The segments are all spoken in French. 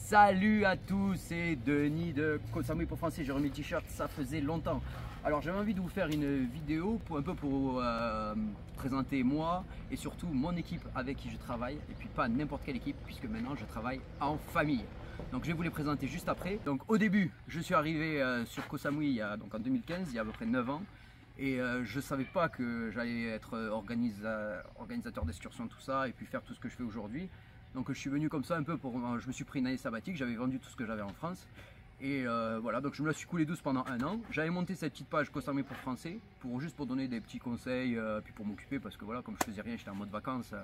Salut à tous, c'est Denis de Koh Samui pour Français. J'ai remis le t-shirt, ça faisait longtemps. Alors j'avais envie de vous faire une vidéo pour présenter moi et surtout mon équipe avec qui je travaille. Et puis pas n'importe quelle équipe puisque maintenant je travaille en famille. Donc je vais vous les présenter juste après. Donc au début, je suis arrivé sur Koh Samui en 2015, il y a à peu près 9 ans. Et je ne savais pas que j'allais être organisateur d'excursion, tout ça, et puis faire tout ce que je fais aujourd'hui. Donc je suis venu comme ça un peu je me suis pris une année sabbatique, j'avais vendu tout ce que j'avais en France. Et voilà, donc je me la suis coulé douce pendant un an. J'avais monté cette petite page Koh Samui pour Français, juste pour donner des petits conseils, puis pour m'occuper, parce que voilà, comme je faisais rien, j'étais en mode vacances.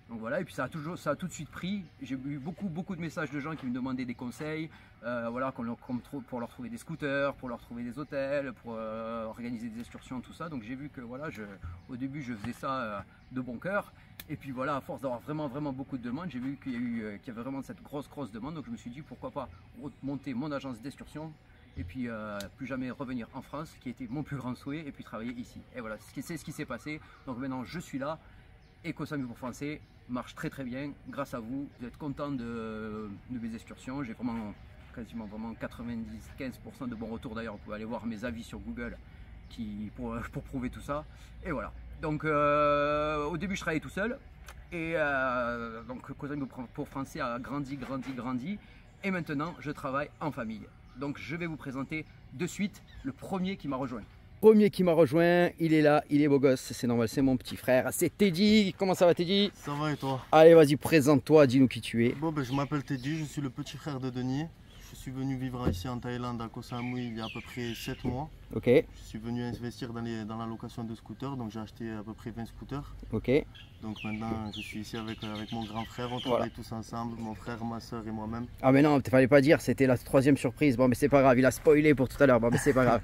Donc voilà, et puis ça a tout de suite pris. J'ai eu beaucoup de messages de gens qui me demandaient des conseils, voilà, pour leur trouver des scooters, pour leur trouver des hôtels, pour organiser des excursions, tout ça. Donc j'ai vu que voilà, au début je faisais ça de bon cœur. Et puis voilà, à force d'avoir vraiment beaucoup de demandes, j'ai vu qu'il y avait vraiment cette grosse demande. Donc je me suis dit pourquoi pas monter mon agence d'excursion et puis plus jamais revenir en France, qui était mon plus grand souhait, et puis travailler ici. Et voilà, c'est ce qui s'est passé. Donc maintenant je suis là. Et Koh Samui pour Français marche très bien grâce à vous. Vous êtes content de mes excursions. J'ai quasiment 95% de bons retours. D'ailleurs, vous pouvez aller voir mes avis sur Google pour prouver tout ça. Et voilà. Donc au début je travaillais tout seul. Et donc Koh Samui pour Français a grandi. Et maintenant je travaille en famille. Donc je vais vous présenter de suite le premier qui m'a rejoint. Premier qui m'a rejoint, il est là, il est beau gosse, c'est normal, c'est mon petit frère, c'est Teddy. Comment ça va Teddy? Ça va et toi? Allez, vas-y, présente-toi, dis-nous qui tu es. Bon, je m'appelle Teddy, je suis le petit frère de Denis. Je suis venu vivre ici en Thaïlande, à Koh Samui, il y a à peu près 7 mois. Ok. Je suis venu investir dans la location de scooters, donc j'ai acheté à peu près 20 scooters. Ok. Donc maintenant, je suis ici avec mon grand frère, on travaille tous ensemble, mon frère, ma soeur et moi-même. Ah mais non, il fallait pas dire, c'était la troisième surprise. Bon mais c'est pas grave, il a spoilé pour tout à l'heure, bon mais c'est pas grave.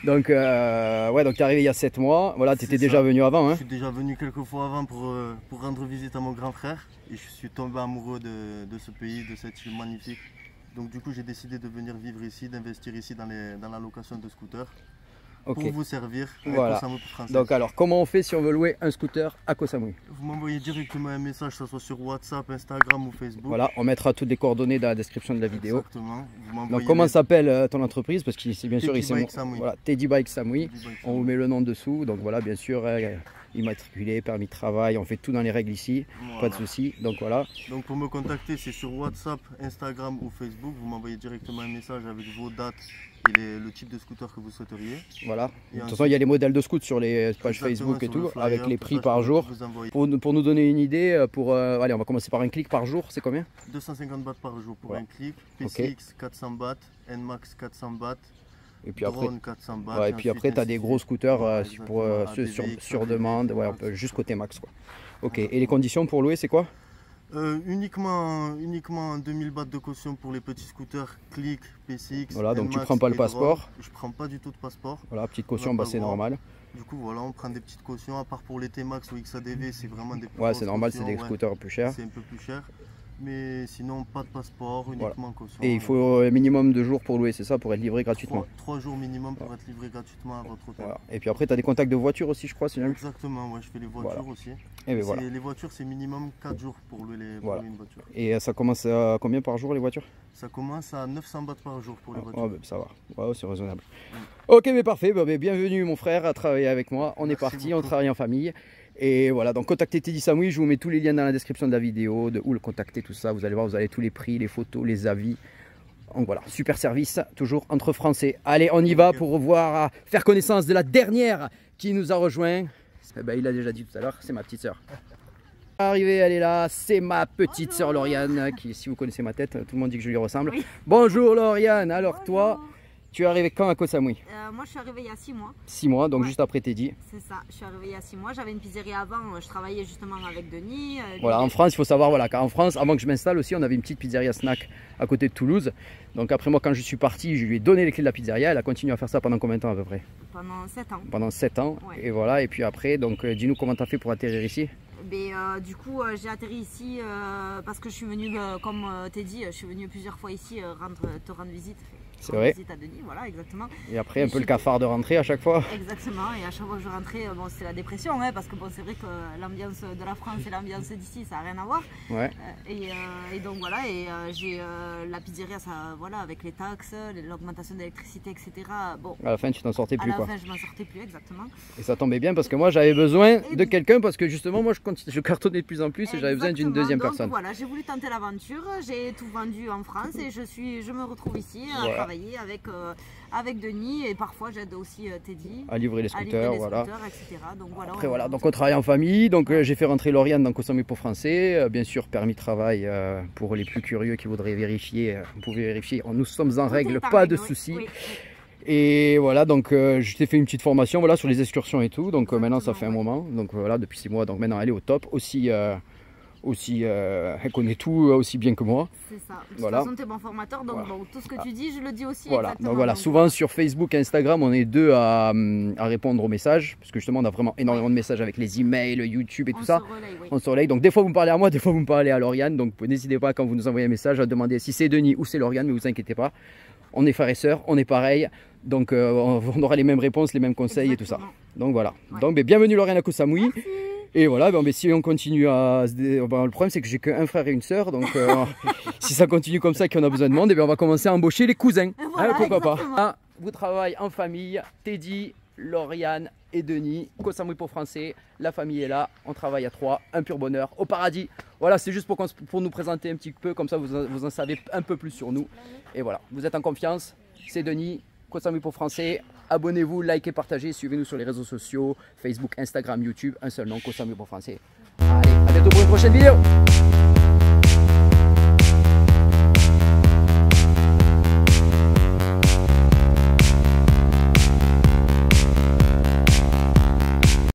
Donc ouais, donc tu es arrivé il y a 7 mois, voilà, tu étais déjà venu avant. Hein. Je suis déjà venu quelques fois avant pour rendre visite à mon grand frère. Et je suis tombé amoureux de ce pays, de cette île magnifique. Donc du coup j'ai décidé de venir vivre ici, d'investir ici dans la location de scooters. Okay. Pour vous servir voilà. Koh Samui pour Français. Donc alors comment on fait si on veut louer un scooter à Koh Samui? Vous m'envoyez directement un message, que ce soit sur WhatsApp, Instagram ou Facebook. Voilà, on mettra toutes les coordonnées dans la description de la vidéo. Exactement. Donc comment s'appelle ton entreprise? Parce que c'est bien sûr ici. Voilà, Teddy Bike Samui. On vous met le nom dessous. Donc voilà, bien sûr, immatriculé, permis de travail, on fait tout dans les règles ici, voilà. Pas de souci. Donc voilà. Donc pour me contacter, c'est sur WhatsApp, Instagram ou Facebook. Vous m'envoyez directement un message avec vos dates et le type de scooter que vous souhaiteriez. Voilà. De toute façon, il y a les modèles de scooter sur les pages Facebook et tout, flyer, avec les prix par jour. Pour nous donner une idée, allez, on va commencer par un clic par jour, c'est combien? 250 bahts par jour pour un clic, PCX 400 bahts, NMAX 400 bahts. Et puis après, 400 bahts, ouais, et puis après tu as des gros scooters pour ceux sur demande, ouais, on peut jusqu'au T-Max. Ok, et les conditions pour louer, c'est quoi? Uniquement 2000 bahts de caution pour les petits scooters, clic, PCX. Voilà, donc tu prends pas le passeport. Je prends pas du tout de passeport. Voilà, petite caution, c'est normal. Du coup, voilà, on prend des petites cautions, à part pour les T-Max ou XADV, c'est vraiment des plus ouais, c'est normal, c'est des scooters plus chers. C'est un peu plus cher. Mais sinon, pas de passeport, uniquement caution. Et il faut un minimum de jours pour louer, c'est ça, pour être livré gratuitement? 3 jours minimum pour être livré gratuitement à votre hôtel. Voilà. Et puis après, tu as des contacts de voitures aussi, je crois. Exactement, ouais, je fais les voitures aussi. Et ben voilà. Les voitures, c'est minimum 4 jours pour louer une voiture. Et ça commence à combien par jour les voitures? Ça commence à 900 bahts par jour pour les voitures. Oh, ben, ça va, ouais, c'est raisonnable. Ok, mais parfait, bienvenue mon frère à travailler avec moi. On est parti, on travaille en famille. Et voilà, donc contactez Teddy Samui, je vous mets tous les liens dans la description de la vidéo, de où le contacter, tout ça. Vous allez voir, vous avez tous les prix, les photos, les avis. Donc voilà, super service, toujours entre Français. Allez, on y va pour faire connaissance de la dernière qui nous a rejoint. Eh ben, il a déjà dit tout à l'heure, c'est ma petite sœur. Arrivée, elle est là, c'est ma petite sœur Lauriane, qui, si vous connaissez ma tête, tout le monde dit que je lui ressemble. Oui. Bonjour Lauriane, alors bonjour. Toi, tu es arrivée quand à Koh Samui? Moi je suis arrivée il y a 6 mois. 6 mois, donc juste après Teddy. C'est ça, je suis arrivée il y a 6 mois. J'avais une pizzeria avant, je travaillais justement avec Denis. Voilà, en France, il faut savoir, voilà, qu'en France, avant que je m'installe aussi, on avait une petite pizzeria snack à côté de Toulouse. Donc après moi, quand je suis parti, je lui ai donné les clés de la pizzeria. Elle a continué à faire ça pendant combien de temps à peu près? Pendant 7 ans. Pendant 7 ans, ouais. Et voilà, et puis après, donc dis-nous comment tu as fait pour atterrir ici? Du coup, j'ai atterri ici parce que je suis venue, comme t'es dit, je suis venue plusieurs fois ici te rendre visite. C'est vrai. Visite à Denis, voilà, exactement. Et après, un peu le cafard de rentrée à chaque fois. Exactement, et à chaque fois que je rentrais, bon, c'est la dépression, hein, parce que bon, c'est vrai que l'ambiance de la France et l'ambiance d'ici, ça n'a rien à voir. Ouais. Et donc voilà, et j'ai la pizzeria, ça, voilà, avec les taxes, l'augmentation d'électricité, etc. Bon, à la fin, tu t'en sortais plus, quoi. À la fin, je m'en sortais plus, exactement. Et ça tombait bien parce que moi, j'avais besoin de quelqu'un parce que justement, moi, je cartonnais de plus en plus et j'avais besoin d'une deuxième personne. Voilà, j'ai voulu tenter l'aventure, j'ai tout vendu en France et je me retrouve ici à travailler avec Denis et parfois j'aide aussi Teddy à livrer les scooters, voilà. etc. Donc, voilà, après voilà, donc on travaille en famille, donc j'ai fait rentrer Lauriane dans Koh Samui pour français, bien sûr permis de travail pour les plus curieux qui voudraient vérifier, vous pouvez vérifier, nous sommes en règle, pas de soucis. Oui. Et voilà, donc je t'ai fait une petite formation voilà, sur les excursions et tout, donc maintenant ça fait un moment, donc voilà, depuis 6 mois, donc maintenant elle est au top, aussi elle connaît tout aussi bien que moi. C'est ça, de toute façon tu es bon formateur, donc bon, tout ce que tu dis je le dis aussi. Voilà, donc voilà, souvent sur Facebook, Instagram, on est deux à répondre aux messages, parce que justement on a vraiment énormément de messages avec les emails, YouTube et tout ça. On se relaye, donc des fois vous me parlez à moi, des fois vous me parlez à Lauriane, donc n'hésitez pas quand vous nous envoyez un message à demander si c'est Denis ou c'est Lauriane, mais vous inquiétez pas. On est frères et sœurs, on est pareil, donc on aura les mêmes réponses, les mêmes conseils. Exactement. Et tout ça. Donc voilà. Ouais. Donc bienvenue Lauriane à Koh Samui. Merci. Et voilà, si on continue à... le problème c'est que j'ai qu'un frère et une sœur, donc si ça continue comme ça qu'on a besoin de monde, on va commencer à embaucher les cousins. Voilà, pourquoi exactement. Pas. Vous travaillez en famille, Teddy, Lauriane et Denis, Koh Samui pour français, la famille est là, on travaille à 3, un pur bonheur, au paradis. Voilà, c'est juste pour nous présenter un petit peu, comme ça vous en savez un peu plus sur nous. Et voilà, vous êtes en confiance, c'est Denis, Koh Samui pour français. Abonnez-vous, likez, partagez, suivez-nous sur les réseaux sociaux, Facebook, Instagram, YouTube, un seul nom, Koh Samui pour français. Allez, à bientôt pour une prochaine vidéo.